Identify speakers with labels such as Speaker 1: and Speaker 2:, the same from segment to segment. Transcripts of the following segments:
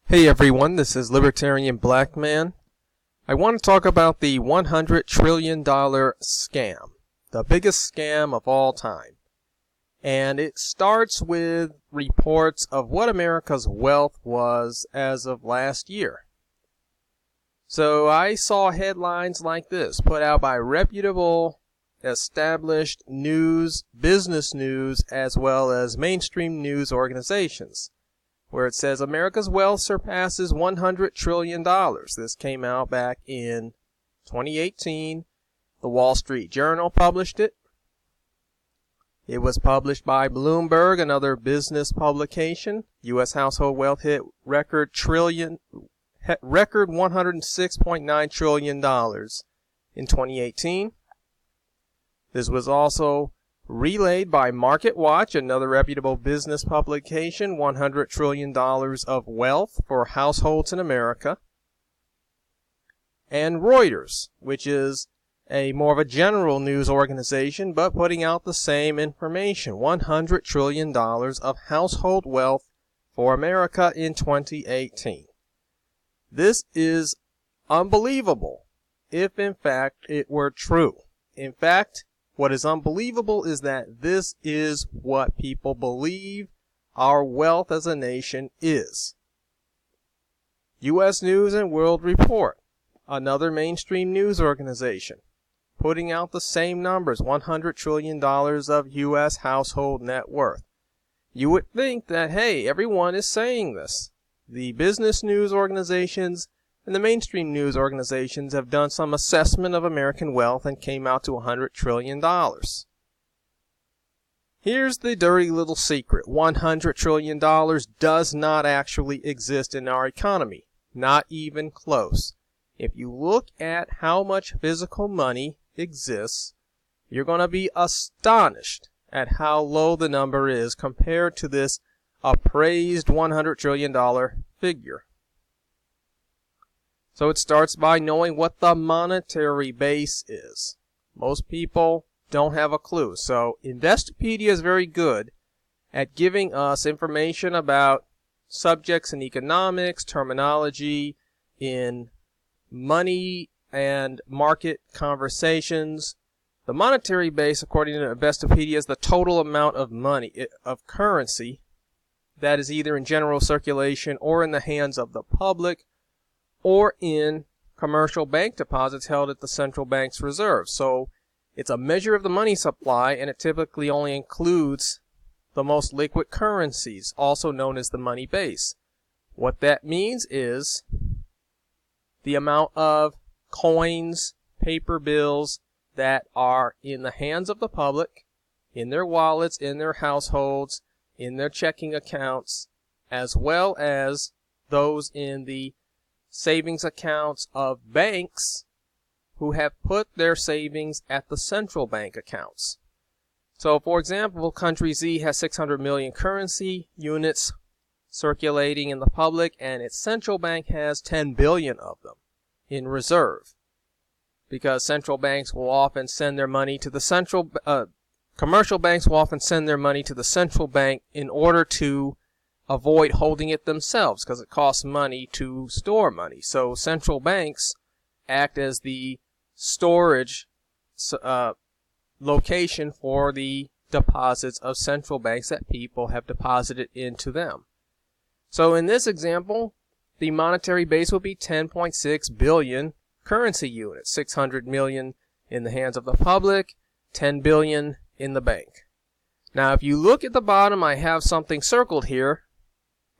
Speaker 1: Hey everyone, this is Libertarian Black Man. I want to talk about the $100 trillion scam, the biggest scam of all time. And it starts with reports of what America's wealth was as of last year. So I saw headlines like this put out by reputable, established news, business news, as well as mainstream news organizations, where it says America's wealth surpasses $100 trillion. This came out back in 2018. The Wall Street Journal published it. It was published by Bloomberg, another business publication. U.S. household wealth hit record $106.9 trillion in 2018. This was also relayed by MarketWatch, another reputable business publication, $100 trillion of wealth for households in America. And Reuters, which is a more of a general news organization, but putting out the same information, $100 trillion of household wealth for America in 2018. This is unbelievable, if in fact it were true. In fact, what is unbelievable is that this is what people believe our wealth as a nation is. U.S. News and World Report, another mainstream news organization, putting out the same numbers, $100 trillion of U.S. household net worth. You would think that, hey, everyone is saying this. The business news organizations and the mainstream news organizations have done some assessment of American wealth and came out to $100 trillion. Here's the dirty little secret. $100 trillion does not actually exist in our economy. Not even close. If you look at how much physical money exists, you're going to be astonished at how low the number is compared to this appraised $100 trillion figure. So it starts by knowing what the monetary base is. Most people don't have a clue. So Investopedia is very good at giving us information about subjects in economics, terminology, in money and market conversations. The monetary base, according to Investopedia, is the total amount of money, of currency, that is either in general circulation or in the hands of the public, or in commercial bank deposits held at the central bank's reserve. So it's a measure of the money supply, and it typically only includes the most liquid currencies, also known as the money base. What that means is the amount of coins, paper bills that are in the hands of the public, in their wallets, in their households, in their checking accounts, as well as those in the savings accounts of banks who have put their savings at the central bank accounts. So, for example, country Z has 600 million currency units circulating in the public, and its central bank has 10 billion of them in reserve, because central banks will often send their money to the commercial banks will often send their money to the central bank in order to avoid holding it themselves, because it costs money to store money. So central banks act as the storage location for the deposits of central banks that people have deposited into them. So in this example, the monetary base will be 10.6 billion currency units, 600 million in the hands of the public, 10 billion in the bank. Now if you look at the bottom, I have something circled here,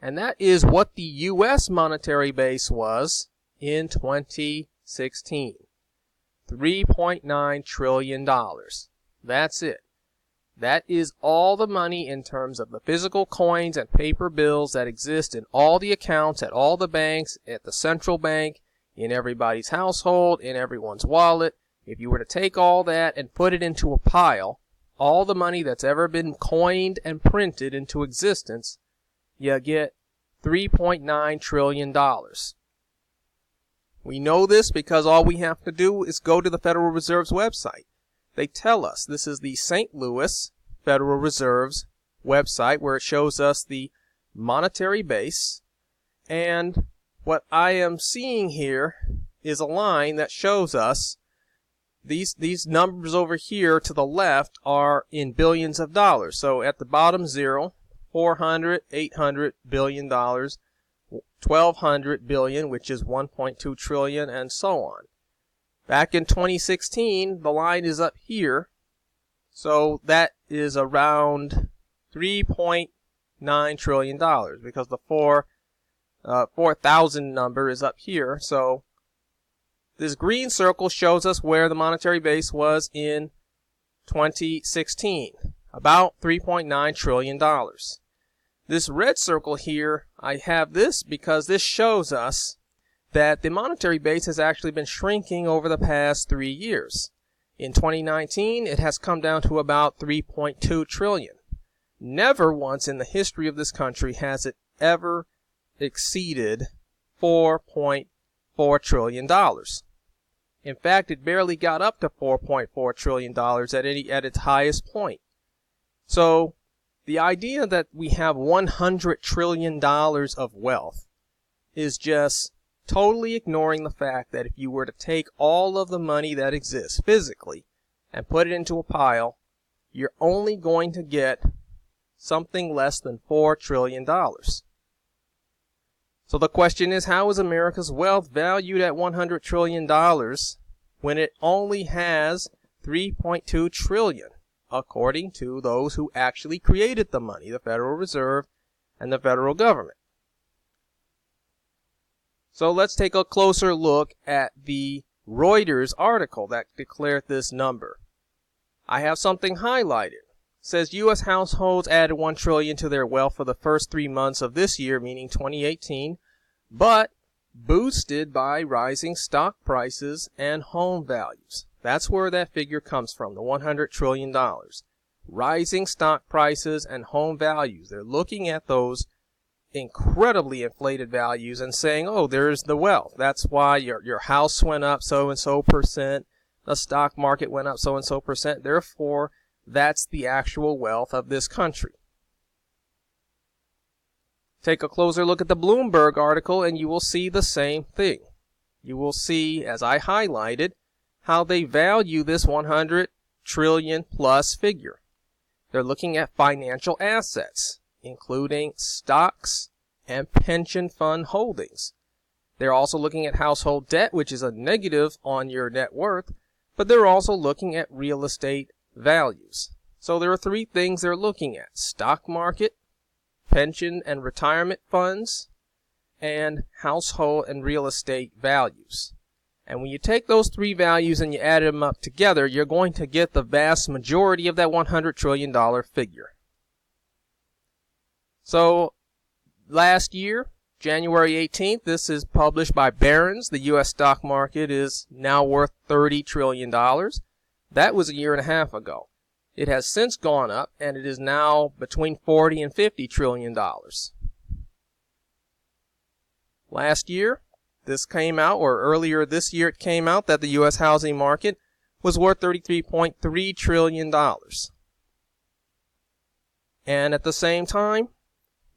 Speaker 1: and that is what the U.S. monetary base was in 2016. $3.9 trillion. That's it. That is all the money in terms of the physical coins and paper bills that exist in all the accounts at all the banks, at the central bank, in everybody's household, in everyone's wallet. If you were to take all that and put it into a pile, all the money that's ever been coined and printed into existence, you get $3.9 trillion. We know this because all we have to do is go to the Federal Reserve's website. They tell us this is the St. Louis Federal Reserve's website, where it shows us the monetary base, And what I am seeing here is a line that shows us these numbers over here to the left are in billions of dollars. So at the bottom 0, 400, 800 billion dollars, 1,200 billion, which is 1.2 trillion, and so on. Back in 2016, the line is up here. So that is around $3.9 trillion because the 4,000 number is up here. So this green circle shows us where the monetary base was in 2016, about $3.9 trillion. This red circle here, I have this because this shows us that the monetary base has actually been shrinking over the past 3 years. In 2019, it has come down to about 3.2 trillion. Never once in the history of this country has it ever exceeded $4.4 trillion. In fact, it barely got up to $4.4 trillion at its highest point. So the idea that we have $100 trillion of wealth is just totally ignoring the fact that if you were to take all of the money that exists physically and put it into a pile, you're only going to get something less than $4 trillion. So the question is, how is America's wealth valued at $100 trillion when it only has $3.2 trillion, according to those who actually created the money, the Federal Reserve and the federal government? So let's take a closer look at the Reuters article that declared this number. I have something highlighted. It says U.S. households added $1 trillion to their wealth for the first 3 months of this year, meaning 2018, but boosted by rising stock prices and home values. That's where that figure comes from, the $100 trillion. Rising stock prices and home values. They're looking at those incredibly inflated values and saying, oh, there's the wealth. That's why your house went up so and so percent, the stock market went up so and so percent. Therefore, that's the actual wealth of this country. Take a closer look at the Bloomberg article and you will see the same thing. You will see, as I highlighted, how they value this 100 trillion plus figure. They're looking at financial assets, including stocks and pension fund holdings. They're also looking at household debt, which is a negative on your net worth, but they're also looking at real estate values. So there are 3 things they're looking at: stock market, pension and retirement funds, and household and real estate values. And when you take those 3 values and you add them up together, you're going to get the vast majority of that $100 trillion figure. So last year, January 18th, this is published by Barron's. The U.S. stock market is now worth $30 trillion. That was a year and a half ago. It has since gone up, and it is now between $40 and $50 trillion. Last year, this came out, or earlier this year it came out, that the U.S. housing market was worth $33.3 trillion. And at the same time,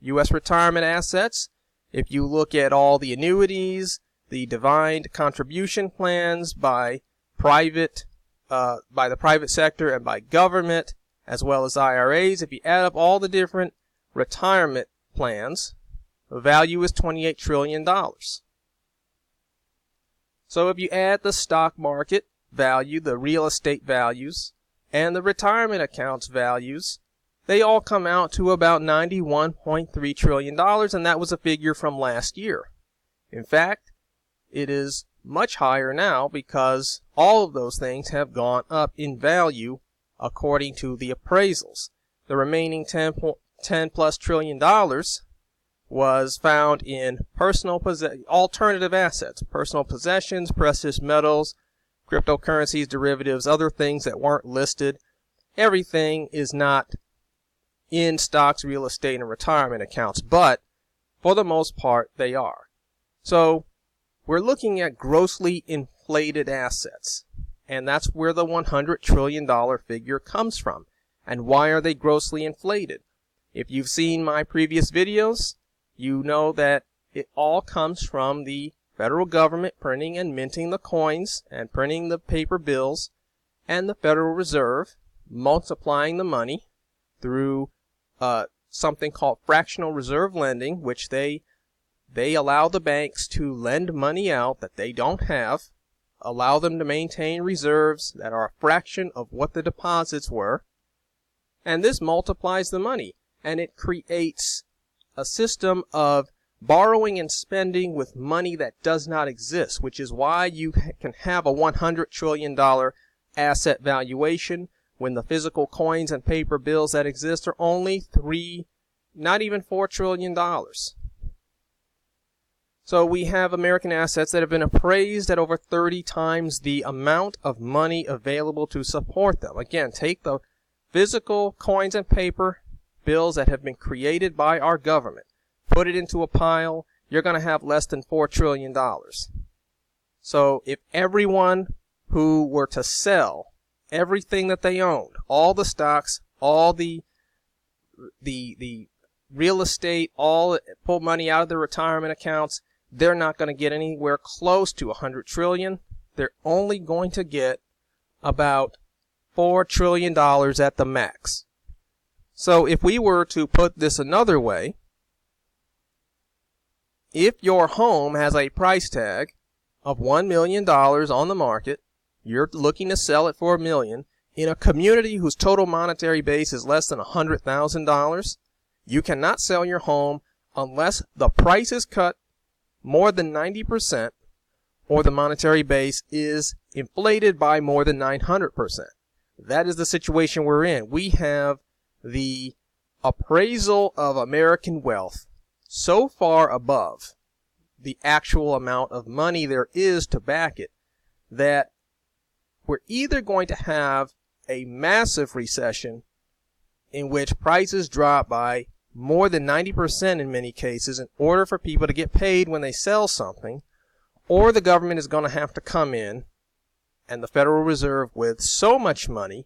Speaker 1: U.S. retirement assets, if you look at all the annuities, the defined contribution plans by the private sector and by government, as well as IRAs, if you add up all the different retirement plans, the value is $28 trillion. So if you add the stock market value, the real estate values, and the retirement accounts values, they all come out to about $91.3 trillion, and that was a figure from last year. In fact, it is much higher now because all of those things have gone up in value according to the appraisals. The remaining 10 plus trillion dollars was found in alternative assets, personal possessions, precious metals, cryptocurrencies, derivatives, other things that weren't listed. Everything is not in stocks, real estate, and retirement accounts, but for the most part, they are. So we're looking at grossly inflated assets, and that's where the $100 trillion figure comes from. And why are they grossly inflated? If you've seen my previous videos, you know that It all comes from the federal government printing and minting the coins and printing the paper bills, and the Federal Reserve multiplying the money through something called fractional reserve lending, which they allow the banks to lend money out that they don't have, allow them to maintain reserves that are a fraction of what the deposits were, and this multiplies the money, and it creates a system of borrowing and spending with money that does not exist, which is why you can have a $100 trillion asset valuation when the physical coins and paper bills that exist are only not even $4 trillion. So we have American assets that have been appraised at over 30 times the amount of money available to support them. Again, take the physical coins and paper bills that have been created by our government, put it into a pile, you're going to have less than $4 trillion. So if everyone who were to sell everything that they owned, all the stocks, all the real estate, pull money out of their retirement accounts, they're not going to get anywhere close to $100 trillion. They're only going to get about $4 trillion at the max. So if we were to put this another way, if your home has a price tag of $1 million on the market, you're looking to sell it for $1 million, in a community whose total monetary base is less than $100,000, you cannot sell your home unless the price is cut more than 90% or the monetary base is inflated by more than 900%. That is the situation we're in. We have the appraisal of American wealth so far above the actual amount of money there is to back it that we're either going to have a massive recession in which prices drop by more than 90% in many cases in order for people to get paid when they sell something, or the government is going to have to come in, and the Federal Reserve, with so much money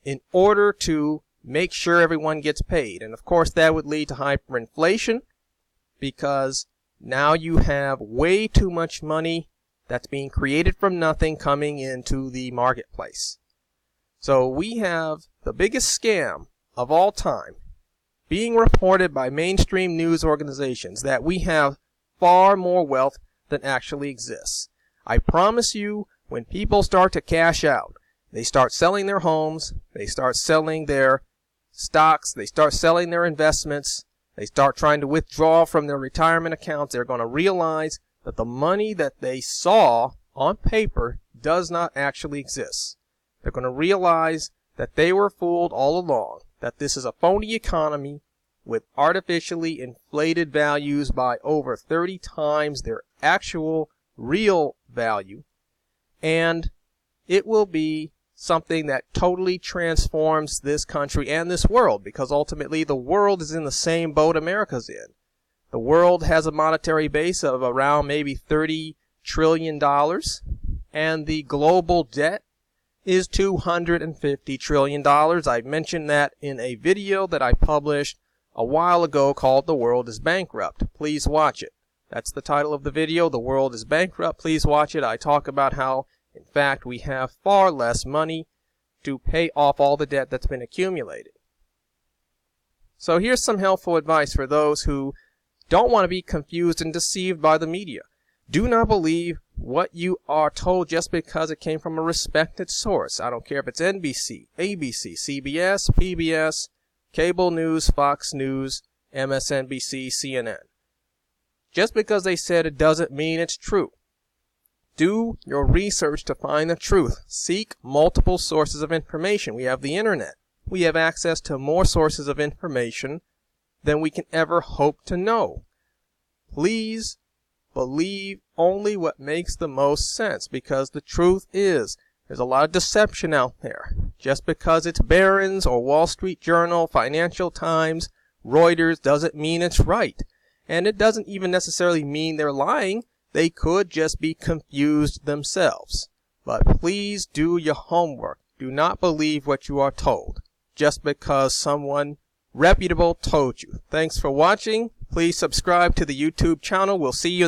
Speaker 1: in order to make sure everyone gets paid. And of course that would lead to hyperinflation, because now you have way too much money that's being created from nothing coming into the marketplace. So we have the biggest scam of all time being reported by mainstream news organizations, that we have far more wealth than actually exists. I promise you, when people start to cash out, they start selling their homes, they start selling their stocks, they start selling their investments, they start trying to withdraw from their retirement accounts, they're going to realize that the money that they saw on paper does not actually exist. They're going to realize that they were fooled all along, that this is a phony economy with artificially inflated values by over 30 times their actual real value, and it will be something that totally transforms this country and this world, because ultimately the world is in the same boat America's in. The world has a monetary base of around maybe $30 trillion, and the global debt is $250 trillion. I mentioned that in a video that I published a while ago called The World is Bankrupt. Please watch it. That's the title of the video, The World is Bankrupt. Please watch it. I talk about how, in fact, we have far less money to pay off all the debt that's been accumulated. So here's some helpful advice for those who don't want to be confused and deceived by the media. Do not believe what you are told just because it came from a respected source. I don't care if it's NBC, ABC, CBS, PBS, cable news, Fox News, MSNBC, CNN. Just because they said it doesn't mean it's true. Do your research to find the truth. Seek multiple sources of information. We have the internet. We have access to more sources of information than we can ever hope to know. Please believe only what makes the most sense, because the truth is there's a lot of deception out there. Just because it's Barron's or Wall Street Journal, Financial Times, Reuters doesn't mean it's right. And it doesn't even necessarily mean they're lying. They could just be confused themselves. But please do your homework. Do not believe what you are told just because someone reputable told you. Thanks for watching. Please subscribe to the YouTube channel. We'll see you